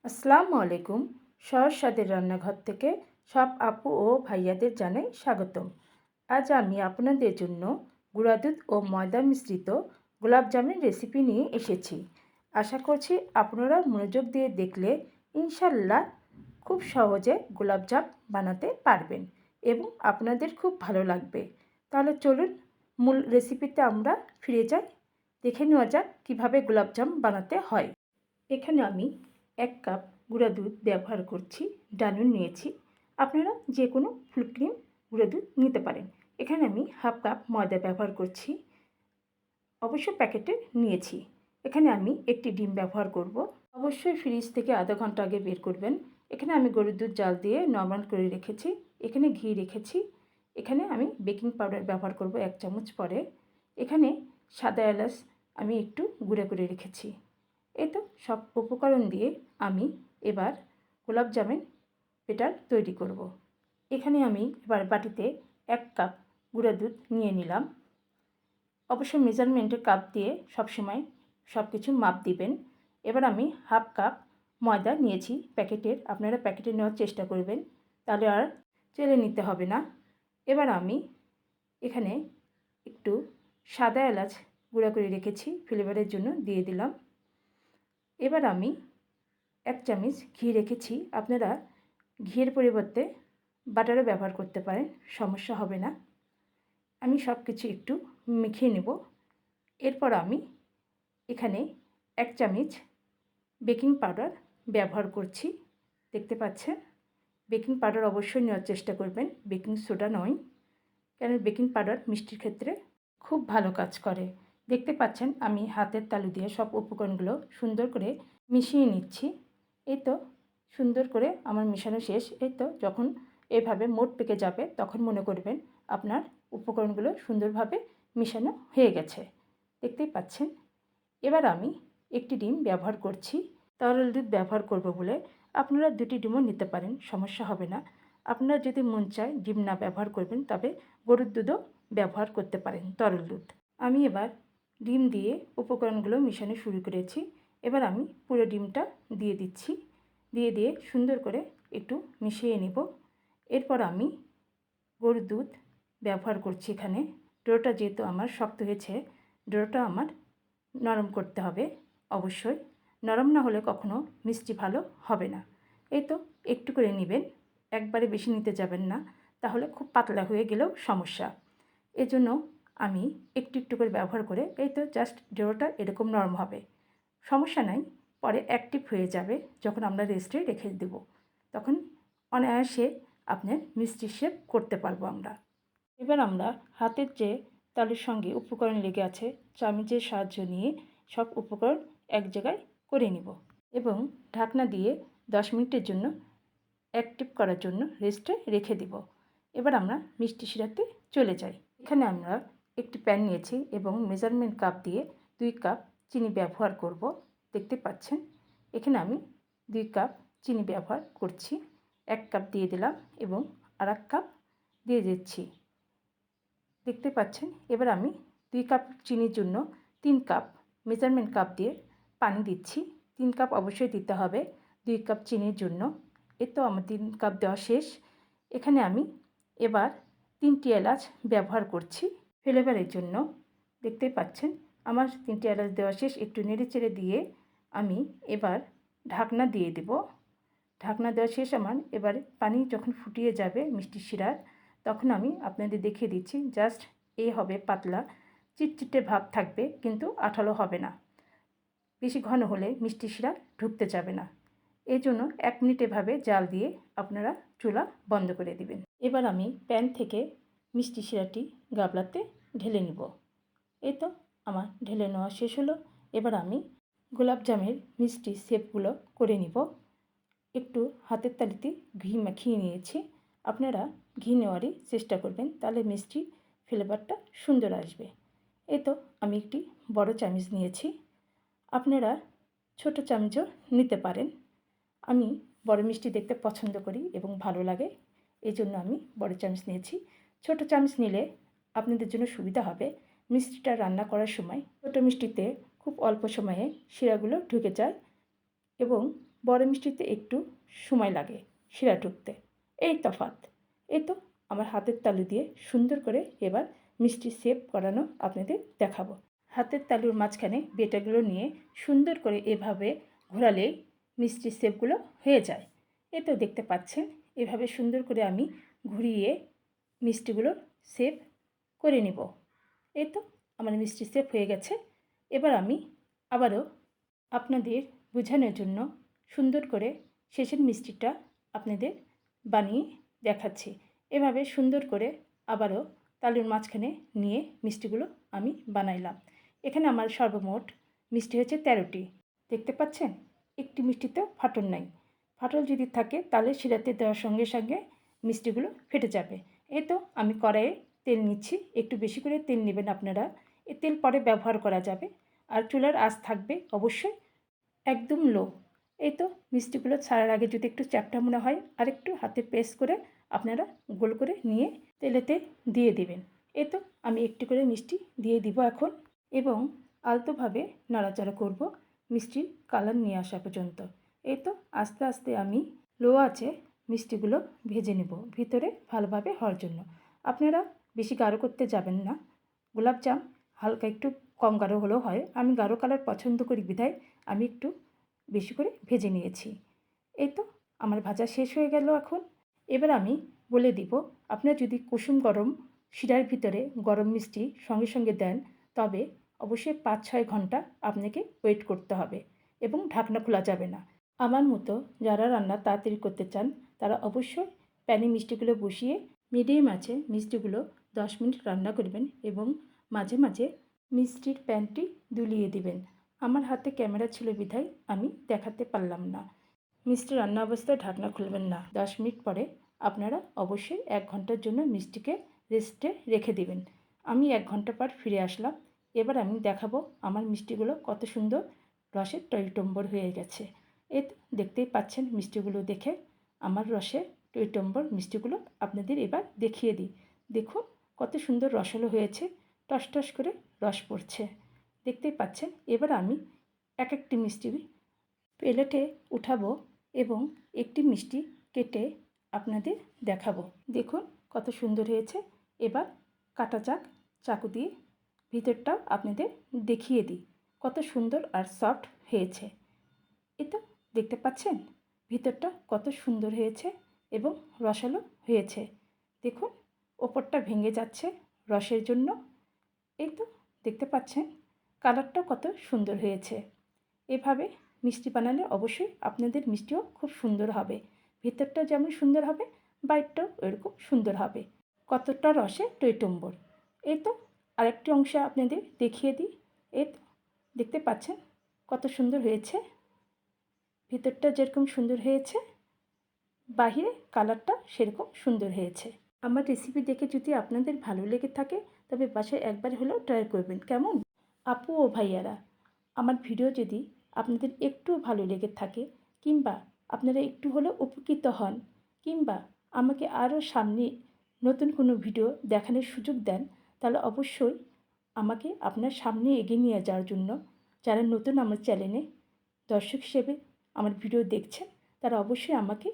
আসসালামু আলাইকুম। সহজ স্বাদের রান্নাঘর থেকে সব আপু ও ভাইয়াদের জানাই স্বাগতম। আজ আমি আপনাদের জন্য গুঁড়া দুধ ও ময়দা মিশ্রিত গোলাপজামের রেসিপি নিয়ে এসেছি। আশা করছি আপনারা মনোযোগ দিয়ে দেখলে ইনশাল্লাহ খুব সহজে গোলাপজাম বানাতে পারবেন এবং আপনাদের খুব ভালো লাগবে। তাহলে চলুন মূল রেসিপিতে আমরা ফিরে যাই। দেখে নেওয়া যাক কীভাবে গোলাপজাম বানাতে হয়। এখানে আমি 1 কাপ গুঁড়া দুধ ব্যবহার করছি। ডানুন নিয়েছি। আপনারা যে কোনো ফুল ক্রিম গুঁড়া দুধ নিতে পারেন। এখানে আমি 1/2 কাপ ময়দা ব্যবহার করছি। অবশ্য প্যাকেটের নিয়েছি। এখানে আমি একটি ডিম ব্যবহার করব। অবশ্যই ফ্রিজ থেকে আধা ঘন্টা আগে বের করবেন। এখানে আমি গরুর দুধ জাল দিয়ে নরমাল করে রেখেছি। এখানে ঘি রেখেছি। এখানে আমি বেকিং পাউডার ব্যবহার করব 1 চামচ পরে। এখানে সাদা এলাচ আমি একটু গুঁড়া করে রেখেছি। এই তো সব উপকরণ দিয়ে আমি এবার গোলাপজামের ব্যাটার তৈরি করব। এখানে আমি এবার বাটিতে 1 কাপ গুঁড়া দুধ নিয়ে নিলাম। অবশ্য মেজারমেন্টের কাপ দিয়ে সবসময় সব কিছু মাপ দিবেন। এবার আমি 1/2 কাপ ময়দা নিয়েছি প্যাকেটের। আপনারা প্যাকেটে নেওয়ার চেষ্টা করবেন, তাহলে আর চেলে নিতে হবে না। এবার আমি এখানে একটু সাদা এলাচ গুঁড়া করে রেখেছি, ফ্লেভারের জন্য দিয়ে দিলাম। এবার আমি 1 চামচ ঘি রেখেছি। আপনারা ঘিয়ের পরিবর্তে বাটারও ব্যবহার করতে পারেন, সমস্যা হবে না। আমি সব কিছু একটু মিশিয়ে নেব। এরপর আমি এখানে 1 চামচ বেকিং পাউডার ব্যবহার করছি। দেখতে পাচ্ছেন, বেকিং পাউডার অবশ্যই নেওয়ার চেষ্টা করবেন, বেকিং সোডা নয়। কেন বেকিং পাউডার মিষ্টির ক্ষেত্রে খুব ভালো কাজ করে। দেখতে পাচ্ছেন আমি হাতের তালু দিয়ে সব উপকরণগুলো সুন্দর করে মিশিয়ে নিচ্ছি। এই তো সুন্দর করে আমার মেশানো শেষ। এই তো যখন এভাবে মোট পেকে যাবে তখন মনে করবেন আপনার উপকরণগুলো সুন্দরভাবে মেশানো হয়ে গেছে। দেখতেই পাচ্ছেন। এবার আমি একটি ডিম ব্যবহার করছি। তরল দুধ ব্যবহার করব বলে আপনারা 2টি ডিমও নিতে পারেন, সমস্যা হবে না। আপনারা যদি মন চায় ডিম না ব্যবহার করবেন, তবে গরুর দুধও ব্যবহার করতে পারেন, তরল দুধ। আমি এবার ডিম দিয়ে উপকরণগুলো মেশানো শুরু করেছি। এবার আমি পুরো ডিমটা দিয়ে দিচ্ছি। দিয়ে সুন্দর করে একটু মিশিয়ে নিব। এরপর আমি গরুর দুধ ব্যবহার করছি এখানে। ডোটা যেহেতু আমার শক্ত হয়েছে, ডোটা আমার নরম করতে হবে অবশ্যই। নরম না হলে কখনো মিষ্টি ভালো হবে না। এই তো একটু করে নেবেন, একবারে বেশি নিতে যাবেন না, তাহলে খুব পাতলা হয়ে গেলেও সমস্যা। এজন্য আমি একটু একটু করে ব্যবহার করে এই তো জাস্ট ডোটা এরকম নরম হবে, সমস্যা নাই। পরে অ্যাক্টিভ হয়ে যাবে যখন আমরা রেস্টে রেখে দেব, তখন অনায়াসে আপনার মিষ্টি শেপ করতে পারবো আমরা। এবার আমরা হাতের যে তালুর সঙ্গে উপকরণ লেগে আছে চামচের সাহায্য নিয়ে সব উপকরণ এক জায়গায় করে নিব এবং ঢাকনা দিয়ে 10 মিনিটের জন্য অ্যাক্টিভ করার জন্য রেস্টে রেখে দিব। এবার আমরা মিষ্টি শিরাতে চলে যাই। এখানে আমরা একটি প্যান নিয়েছি এবং মেজারমেন্ট কাপ দিয়ে 2 কাপ চিনি ব্যবহার করব। দেখতে পাচ্ছেন এখানে আমি 2 কাপ চিনি ব্যবহার করছি। 1 কাপ দিয়ে দিলাম এবং আর1 কাপ দিয়ে দিচ্ছি। দেখতে পাচ্ছেন। এবার আমি 2 কাপ চিনির জন্য 3 কাপ মেজারমেন্ট কাপ দিয়ে পানি দিচ্ছি। 3 কাপ অবশ্যই দিতে হবে 2 কাপ চিনির জন্য। এই তো আমার 3 কাপ দেওয়া শেষ। এখানে আমি এবার 3টি এলাচ ব্যবহার করছি ফ্লেভারের জন্য। দেখতেই পাচ্ছেন আমার 3টি এলাচ দেওয়া শেষ। একটু নেড়েচেড়ে দিয়ে আমি এবার ঢাকনা দিয়ে দেব। ঢাকনা দেওয়া শেষ আমার। এবার পানি যখন ফুটিয়ে যাবে মিষ্টি শিরার, তখন আমি আপনাদের দেখিয়ে দিচ্ছি। জাস্ট হবে পাতলা চিটচিটে ভাব থাকবে, কিন্তু আঠালো হবে না। বেশি ঘন হলে মিষ্টি শিরা ঢুকতে যাবে না। এই জন্য 1 মিনিট এভাবে জাল দিয়ে আপনারা চুলা বন্ধ করে দিবেন। এবার আমি প্যান থেকে মিষ্টি শিরাটি গাবলাতে ঢেলে নিব। এই তো আমার ঢেলে নেওয়া শেষ হলো। এবার আমি গোলাপজামের মিষ্টি শেপগুলো করে নিব। একটু হাতের তালুতে ঘি মাখিয়ে নিয়েছি। আপনারা ঘি নেওয়ারই চেষ্টা করবেন, তাহলে মিষ্টি ফ্লেভারটা সুন্দর আসবে। এই তো আমি একটি বড় চামচ নিয়েছি। আপনারা ছোট চামচও নিতে পারেন। আমি বড় মিষ্টি দেখতে পছন্দ করি এবং ভালো লাগে, এই জন্য আমি বড় চামচ নিয়েছি। ছোট চামচ নিলে আপনাদের জন্য সুবিধা হবে। মিষ্টিটা রান্না করার সময় ছোটো মিষ্টিতে খুব অল্প সময়ে শিরাগুলো ঢুকে যায় এবং বড় মিষ্টিতে একটু সময় লাগে শিরা ঢুকতে, এই তফাৎ। এই তো আমার হাতের তালু দিয়ে সুন্দর করে এবার মিষ্টি শেপ করানো আপনাদের দেখাবো। হাতের তালুর মাঝখানে বেটাগুলো নিয়ে সুন্দর করে এভাবে ঘোরালেই মিষ্টির শেপগুলো হয়ে যায়। এ তো দেখতে পাচ্ছেন, এভাবে সুন্দর করে আমি ঘুরিয়ে মিষ্টিগুলোর শেপ করে নিব। এই তো আমার মিষ্টি শেপ হয়ে গেছে। এবার আমি আবারও আপনাদের বোঝানোর জন্য সুন্দর করে শেষের মিষ্টিটা আপনাদের বানিয়ে দেখাচ্ছি। এভাবে সুন্দর করে আবারও তালুর মাঝখানে নিয়ে মিষ্টিগুলো আমি বানাইলাম। এখানে আমার সর্বমোট মিষ্টি হয়েছে 13টি। দেখতে পাচ্ছেন, একটি মিষ্টিতেও ফাটল নাই। ফাটল যদি থাকে তাহলে শিরাতে দেওয়ার সঙ্গে সঙ্গে মিষ্টিগুলো ফেটে যাবে। এই তো আমি কড়াইয়ে তেল নিচ্ছি, একটু বেশি করে তেল নেবেন আপনারা। এই তেল পরে ব্যবহার করা যাবে। আর চুলার আঁচ থাকবে অবশ্যই একদম লো। এই তো মিষ্টিগুলো ছাড়ার আগে যদি একটু চ্যাপ্টা মনে হয় আর একটু হাতে প্রেস করে আপনারা গোল করে নিয়ে তেলেতে দিয়ে দিবেন। এই তো আমি একটু করে মিষ্টি দিয়ে দিব এখন এবং আলতোভাবে নাড়াচাড়া করব মিষ্টির কালার নিয়ে আসা পর্যন্ত। এই তো আস্তে আস্তে আমি লো আঁচে মিষ্টিগুলো ভেজে নেব ভিতরে ভালোভাবে হওয়ার জন্য। আপনারা বেশি গাঢ় করতে যাবেন না। গোলাপজাম হালকা একটু কম গাঢ় হলেও হয়, আমি গাঢ় কালার পছন্দ করি বিধায় আমি একটু বেশি করে ভেজে নিয়েছি। এই তো আমার ভাজা শেষ হয়ে গেল এখন। এবার আমি বলে দিব, আপনারা যদি কুসুম গরম শিরার ভিতরে গরম মিষ্টি সঙ্গে সঙ্গে দেন তবে অবশ্যই 5-6 ঘন্টা আপনাকে ওয়েট করতে হবে এবং ঢাকনা খোলা যাবে না। আমার মতো যারা রান্না তাড়াতাড়ি করতে চান তারা অবশ্যই প্যানে মিষ্টিগুলো বসিয়ে মিডিয়াম আঁচে মিষ্টিগুলো 10 মিনিট রান্না করবেন এবং মাঝে মাঝে মিষ্টির প্যানটি দুলিয়ে দিবেন। আমার হাতে ক্যামেরা ছিল বিধায় আমি দেখাতে পারলাম না। মিষ্টি রান্না অবস্থায় ঢাকনা খুলবেন না। 10 মিনিট পরে আপনারা অবশ্যই 1 ঘন্টার জন্য মিষ্টিকে রেস্টে রেখে দিবেন। আমি 1 ঘন্টা পর ফিরে আসলাম। এবার আমি দেখাবো আমার মিষ্টিগুলো কত সুন্দর রসে টইটম্বর হয়ে গেছে। এই তো দেখতেই পাচ্ছেন মিষ্টিগুলো দেখে আমার রসে টইটম্বর মিষ্টিগুলো আপনাদের এবার দেখিয়ে দিই। দেখুন কত সুন্দর রসালো হয়েছে, টস টস করে রস পড়ছে। দেখতেই পাচ্ছেন। এবার আমি একটি মিষ্টি প্লেটে উঠাবো এবং একটি মিষ্টি কেটে আপনাদের দেখাবো। দেখুন কত সুন্দর হয়েছে। এবার কাটা চাকু দিয়ে ভিতরটাও আপনাদের দেখিয়ে দিই কত সুন্দর আর সফট হয়েছে। এই তো দেখতে পাচ্ছেন ভিতরটা কত সুন্দর হয়েছে এবং রসালো হয়েছে। দেখুন ওপরটা ভেঙে যাচ্ছে রসের জন্য। এই তো দেখতে পাচ্ছেন কালারটা কত সুন্দর হয়েছে। এভাবে মিষ্টি বানালে অবশ্যই আপনাদের মিষ্টিও খুব সুন্দর হবে। ভিতরটা যেমন সুন্দর হবে বাইরটাও ওইরকম সুন্দর হবে। কতটা রসে টইটম্বর। এই তো আরেকটি অংশ আপনাদের দেখিয়ে দিই। এই তো দেখতে পাচ্ছেন কত সুন্দর হয়েছে। ভিতরটা যেরকম সুন্দর হয়েছে বাহিরে কালারটা সেরকম সুন্দর হয়েছে। আমার রেসিপি দেখে যদি আপনাদের ভালো লেগে থাকে তবে বাসায় একবার হলেও ট্রাই করবেন। কেমন? আপু ও ভাইয়ারা, আমার ভিডিও যদি আপনাদের একটু ভালো লেগে থাকে কিংবা আপনারা একটু হলেও উপকৃত হন কিংবা আমাকে আরও সামনে নতুন কোনো ভিডিও দেখানোর সুযোগ দেন তাহলে অবশ্যই আমাকে আপনার সামনে এগিয়ে নিয়ে যাওয়ার জন্য যারা নতুন আমার চ্যানেলে দর্শক হিসেবে আমার ভিডিও দেখছেন তারা অবশ্যই আমাকে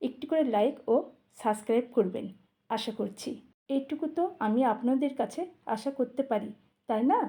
একটু করে লাইক ও সাবস্ক্রাইব করবেন আশা করছি। এইটুকু তো আমি আপনাদের কাছে আশা করতে পারি, তাই না?